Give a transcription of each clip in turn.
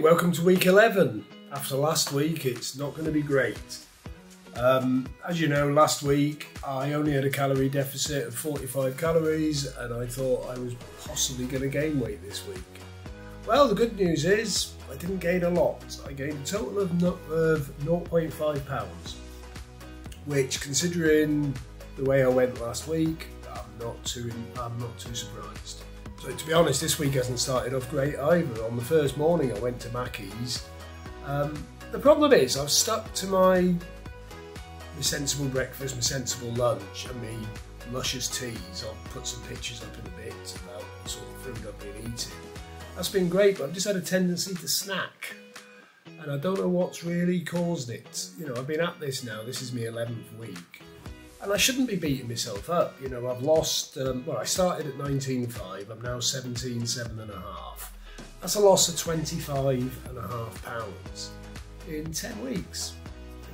welcome to week 11. After last week, it's not going to be great. As you know, last week I only had a calorie deficit of 45 calories and I thought I was possibly going to gain weight this week. Well, the good news is I didn't gain a lot. I gained a total of 0.5 pounds, which, considering the way I went last week, I'm not too surprised. So to be honest, this week hasn't started off great either. On the first morning I went to Mackey's. The problem is I've stuck to my sensible breakfast, my sensible lunch and my luscious teas. I'll put some pictures up in a bit about the sort of food I've been eating. That's been great, but I've just had a tendency to snack. And I don't know what's really caused it. You know, I've been at this now, this is my 11th week. And I shouldn't be beating myself up. You know, I've lost, well, I started at 19.5, I'm now 17.7.5. That's a loss of 25.5 pounds in 10 weeks.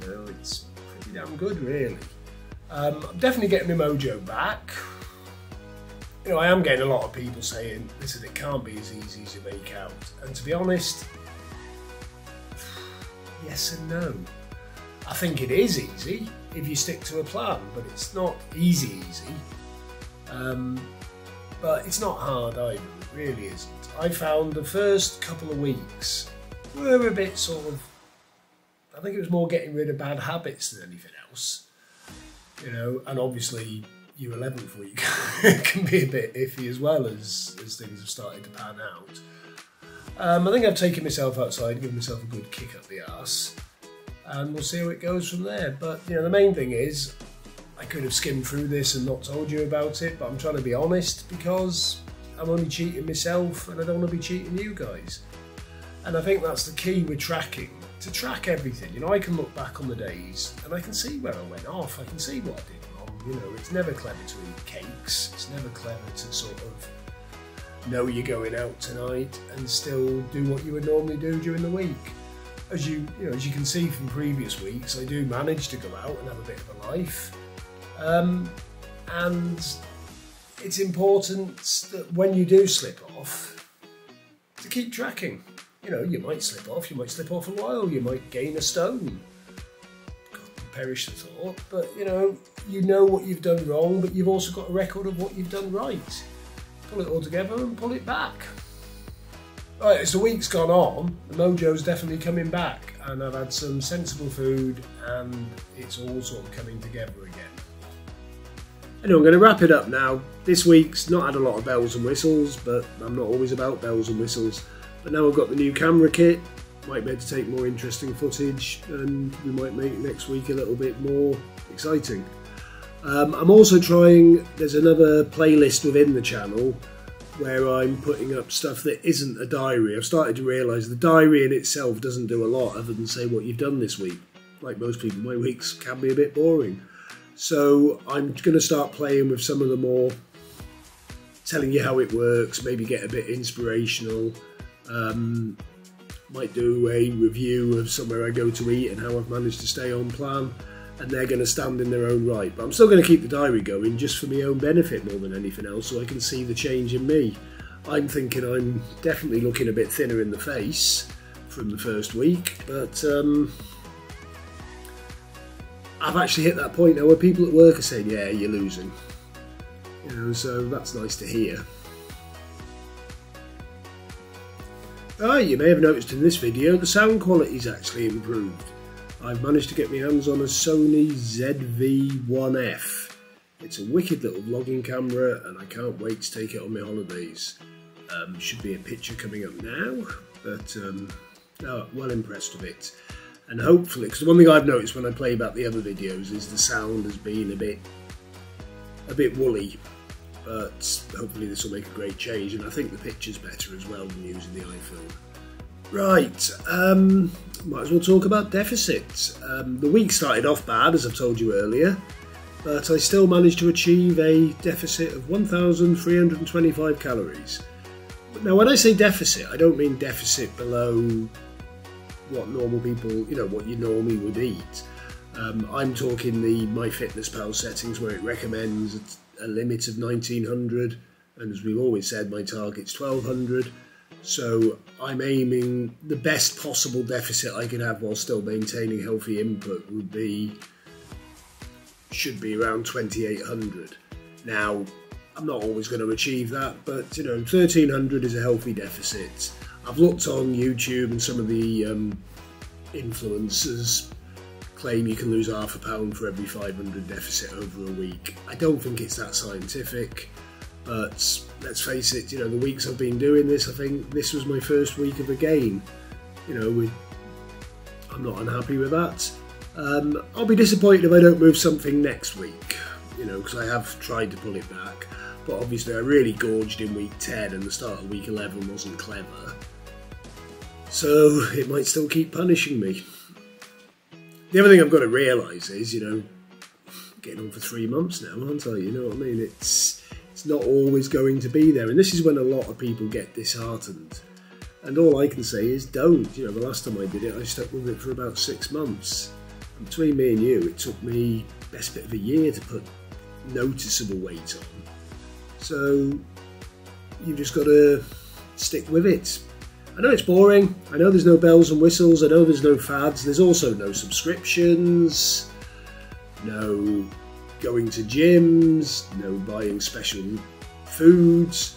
You know, it's pretty damn good, really. I'm definitely getting my mojo back. You know, I am getting a lot of people saying, listen, it can't be as easy as you make out. And to be honest, yes and no. I think it is easy if you stick to a plan, but it's not easy. But it's not hard either, it really isn't. I found the first couple of weeks were a bit sort of, I think it was more getting rid of bad habits than anything else. You know, and obviously your 11th week can be a bit iffy as well as things have started to pan out. I think I've taken myself outside, given myself a good kick up the arse, and we'll see how it goes from there. But you know, the main thing is, I could have skimmed through this and not told you about it, but I'm trying to be honest because I'm only cheating myself and I don't want to be cheating you guys. And I think that's the key with tracking, to track everything. You know, I can look back on the days and I can see where I went off, I can see what I did wrong. You know, it's never clever to eat cakes, it's never clever to sort of know you're going out tonight and still do what you would normally do during the week. As you can see from previous weeks, I do manage to go out and have a bit of a life. And it's important that when you do slip off, to keep tracking. You know, you might slip off a while, you might gain a stone. God, perish the thought, but you know what you've done wrong, but you've also got a record of what you've done right. Pull it all together and pull it back. Right, as the week's gone on, the mojo's definitely coming back and I've had some sensible food and it's all sort of coming together again. Anyway, I'm going to wrap it up now. This week's not had a lot of bells and whistles, but I'm not always about bells and whistles. But now I've got the new camera kit, might be able to take more interesting footage and we might make next week a little bit more exciting. I'm also trying, there's another playlist within the channel where I'm putting up stuff that isn't a diary. I've started to realise the diary in itself doesn't do a lot other than say what you've done this week. Like most people, my weeks can be a bit boring. So I'm going to start playing with some of the more, telling you how it works, maybe get a bit inspirational. Might do a review of somewhere I go to eat and how I've managed to stay on plan. And they're going to stand in their own right. But I'm still going to keep the diary going just for my own benefit more than anything else, so I can see the change in me. I'm thinking I'm definitely looking a bit thinner in the face from the first week, but I've actually hit that point now where people at work are saying, yeah, you're losing. You know, so that's nice to hear. You may have noticed in this video the sound quality's actually improved. I've managed to get my hands on a Sony ZV-1F. It's a wicked little vlogging camera and I can't wait to take it on my holidays. Should be a picture coming up now, but well impressed with it. And hopefully, because the one thing I've noticed when I play back the other videos is the sound has been a bit woolly, but hopefully this will make a great change, and I think the picture's better as well than using the iPhone. Right, might as well talk about deficits. The week started off bad, as I've told you earlier, but I still managed to achieve a deficit of 1,325 calories. Now, when I say deficit, I don't mean deficit below what normal people, you know, what you normally would eat. I'm talking the MyFitnessPal settings where it recommends a limit of 1,900, and as we've always said, my target's 1,200. So I'm aiming the best possible deficit I can have while still maintaining healthy input should be around 2,800. Now, I'm not always going to achieve that, but 1,300 is a healthy deficit. I've looked on YouTube and some of the influencers claim you can lose half a pound for every 500 deficit over a week. I don't think it's that scientific, but let's face it, the weeks I've been doing this, I think this was my first week of a gain. I'm not unhappy with that. I'll be disappointed if I don't move something next week, because I have tried to pull it back. But obviously I really gorged in week 10 and the start of week 11 wasn't clever. So it might still keep punishing me. The other thing I've got to realise is, getting on for 3 months now, aren't I? You know what I mean? It's not always going to be there. And this is when a lot of people get disheartened. And all I can say is don't. The last time I did it, I stuck with it for about 6 months. And between me and you, it took me best bit of a year to put noticeable weight on. So you've just got to stick with it. I know it's boring. I know there's no bells and whistles. I know there's no fads. There's also no subscriptions, no going to gyms, no buying special foods.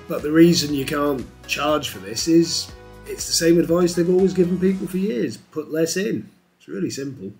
But the reason you can't charge for this is it's the same advice they've always given people for years. Put less in. It's really simple.